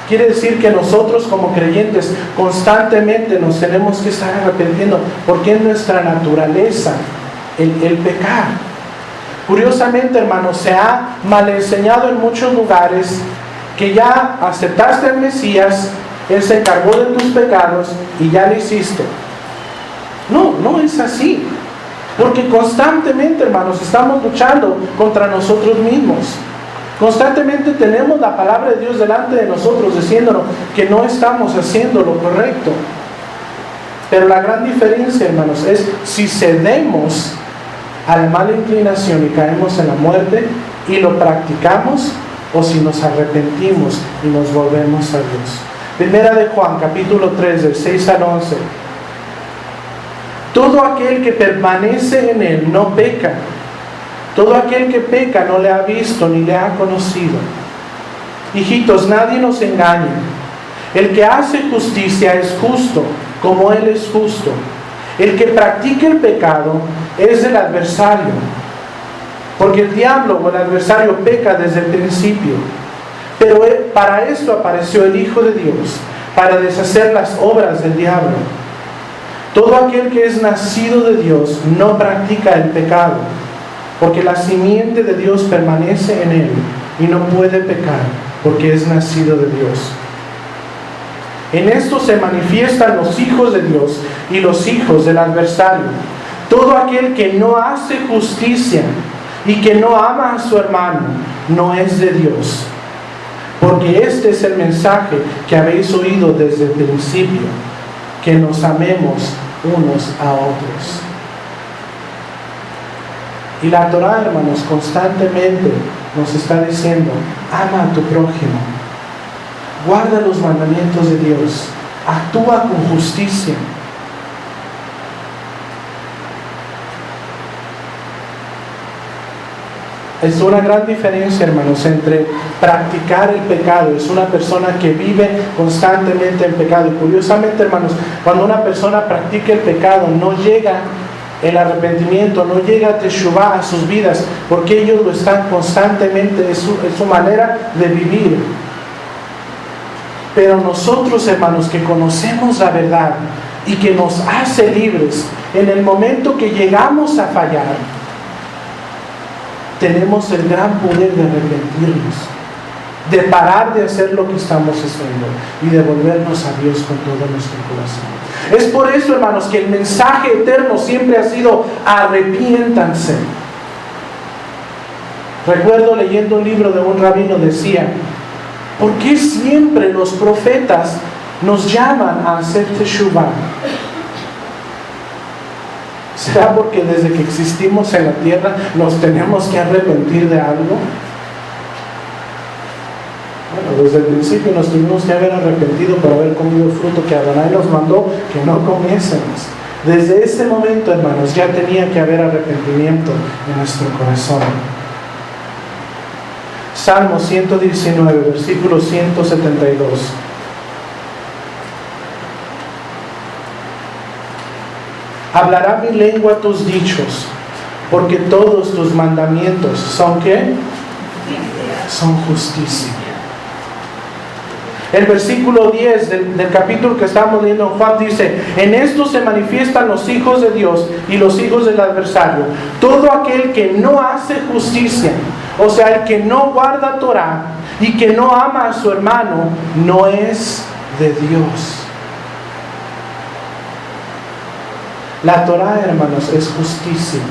Quiere decir que nosotros como creyentes constantemente nos tenemos que estar arrepintiendo, porque es nuestra naturaleza el pecar. Curiosamente, hermanos, se ha mal enseñado en muchos lugares que ya aceptaste al Mesías, Él se encargó de tus pecados y ya lo hiciste. No es así. Porque constantemente, hermanos, estamos luchando contra nosotros mismos. Constantemente tenemos la palabra de Dios delante de nosotros diciéndonos que no estamos haciendo lo correcto. Pero la gran diferencia, hermanos, es si cedemos a la mala inclinación y caemos en la muerte y lo practicamos, o si nos arrepentimos y nos volvemos a Dios. Primera de Juan, capítulo 3, del 6 al 11. Todo aquel que permanece en Él no peca. Todo aquel que peca no le ha visto ni le ha conocido. Hijitos, nadie nos engaña. El que hace justicia es justo, como Él es justo. El que practica el pecado es el adversario. Porque el diablo o el adversario peca desde el principio. Pero para esto apareció el Hijo de Dios, para deshacer las obras del diablo. Todo aquel que es nacido de Dios no practica el pecado, porque la simiente de Dios permanece en él y no puede pecar, porque es nacido de Dios. En esto se manifiestan los hijos de Dios y los hijos del adversario. Todo aquel que no hace justicia y que no ama a su hermano no es de Dios, porque este es el mensaje que habéis oído desde el principio, que nos amemos unos a otros. Y la Torah, hermanos, constantemente nos está diciendo: ama a tu prójimo, guarda los mandamientos de Dios, actúa con justicia. Es una gran diferencia, hermanos, entre practicar el pecado. Es una persona que vive constantemente en pecado. Y curiosamente, hermanos, cuando una persona practica el pecado, no llega el arrepentimiento, no llega Teshuvah a sus vidas, porque ellos lo están constantemente, es su manera de vivir. Pero nosotros, hermanos, que conocemos la verdad y que nos hace libres, en el momento que llegamos a fallar, tenemos el gran poder de arrepentirnos, de parar de hacer lo que estamos haciendo y de volvernos a Dios con todo nuestro corazón. Es por eso, hermanos, que el mensaje eterno siempre ha sido: arrepiéntanse. Recuerdo leyendo un libro de un rabino, decía: ¿por qué siempre los profetas nos llaman a hacer teshuvah? ¿Será porque desde que existimos en la tierra nos tenemos que arrepentir de algo? Bueno, desde el principio nos tuvimos que haber arrepentido por haber comido el fruto que Adonai nos mandó que no comiésemos. Desde ese momento, hermanos, ya tenía que haber arrepentimiento en nuestro corazón. Salmo 119, versículo 172. Hablará mi lengua tus dichos, porque todos tus mandamientos son ¿qué? Son justicia. El versículo 10 del capítulo que estamos leyendo en Juan dice: en esto se manifiestan los hijos de Dios y los hijos del adversario. Todo aquel que no hace justicia, o sea, el que no guarda Torah y que no ama a su hermano, no es de Dios. La Torah, hermanos, es justicia.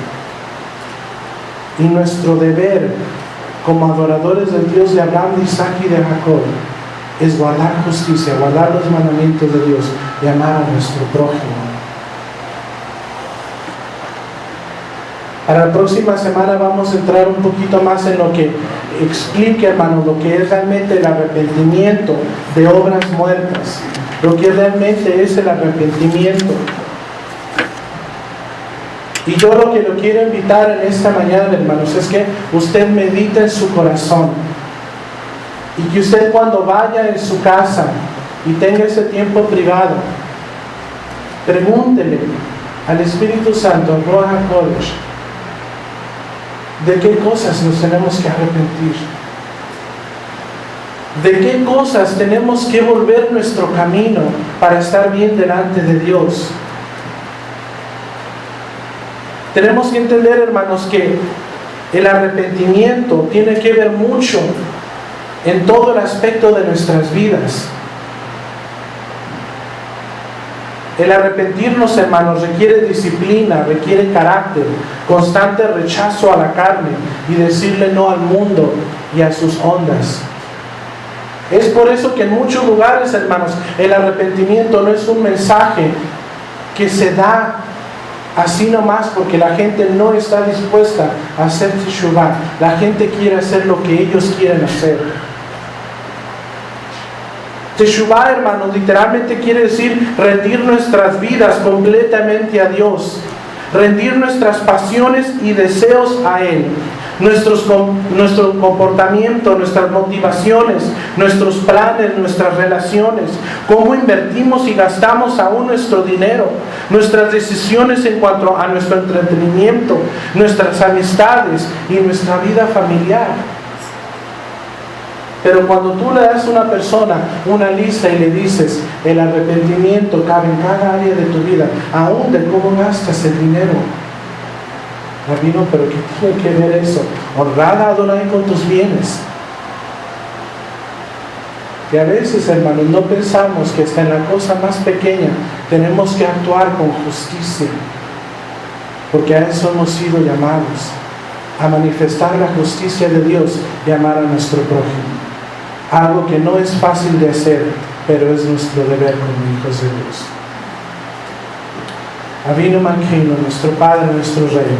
Y nuestro deber como adoradores del Dios de Abraham, de Isaac y de Jacob es guardar justicia, guardar los mandamientos de Dios y amar a nuestro prójimo. Para la próxima semana vamos a entrar un poquito más en lo que explique, hermanos, lo que es realmente el arrepentimiento de obras muertas, lo que realmente es el arrepentimiento. Y yo lo que lo quiero invitar en esta mañana, hermanos, es que usted medite en su corazón y que usted, cuando vaya en su casa y tenga ese tiempo privado, pregúntele al Espíritu Santo, al Ruach HaKodesh, de qué cosas nos tenemos que arrepentir, de qué cosas tenemos que volver nuestro camino para estar bien delante de Dios. Tenemos que entender, hermanos, que el arrepentimiento tiene que ver mucho en todo el aspecto de nuestras vidas. El arrepentirnos, hermanos, requiere disciplina, requiere carácter, constante rechazo a la carne y decirle no al mundo y a sus ondas. Es por eso que en muchos lugares, hermanos, el arrepentimiento no es un mensaje que se da así nomás porque la gente no está dispuesta a hacer teshuvah. La gente quiere hacer lo que ellos quieren hacer. Teshuvah, hermanos, literalmente quiere decir rendir nuestras vidas completamente a Dios, rendir nuestras pasiones y deseos a Él, nuestro comportamiento, nuestras motivaciones, nuestros planes, nuestras relaciones, cómo invertimos y gastamos aún nuestro dinero, nuestras decisiones en cuanto a nuestro entretenimiento, nuestras amistades y nuestra vida familiar. Pero cuando tú le das a una persona una lista y le dices: el arrepentimiento cabe en cada área de tu vida, aún de cómo gastas el dinero. Rabino, ¿pero qué tiene que ver eso? Honrar a Adonai con tus bienes. Y a veces, hermanos, no pensamos que hasta en la cosa más pequeña tenemos que actuar con justicia, porque a eso hemos sido llamados, a manifestar la justicia de Dios y amar a nuestro prójimo. Algo que no es fácil de hacer, pero es nuestro deber como hijos de Dios. Avinu Malkeinu, nuestro Padre, nuestro Rey,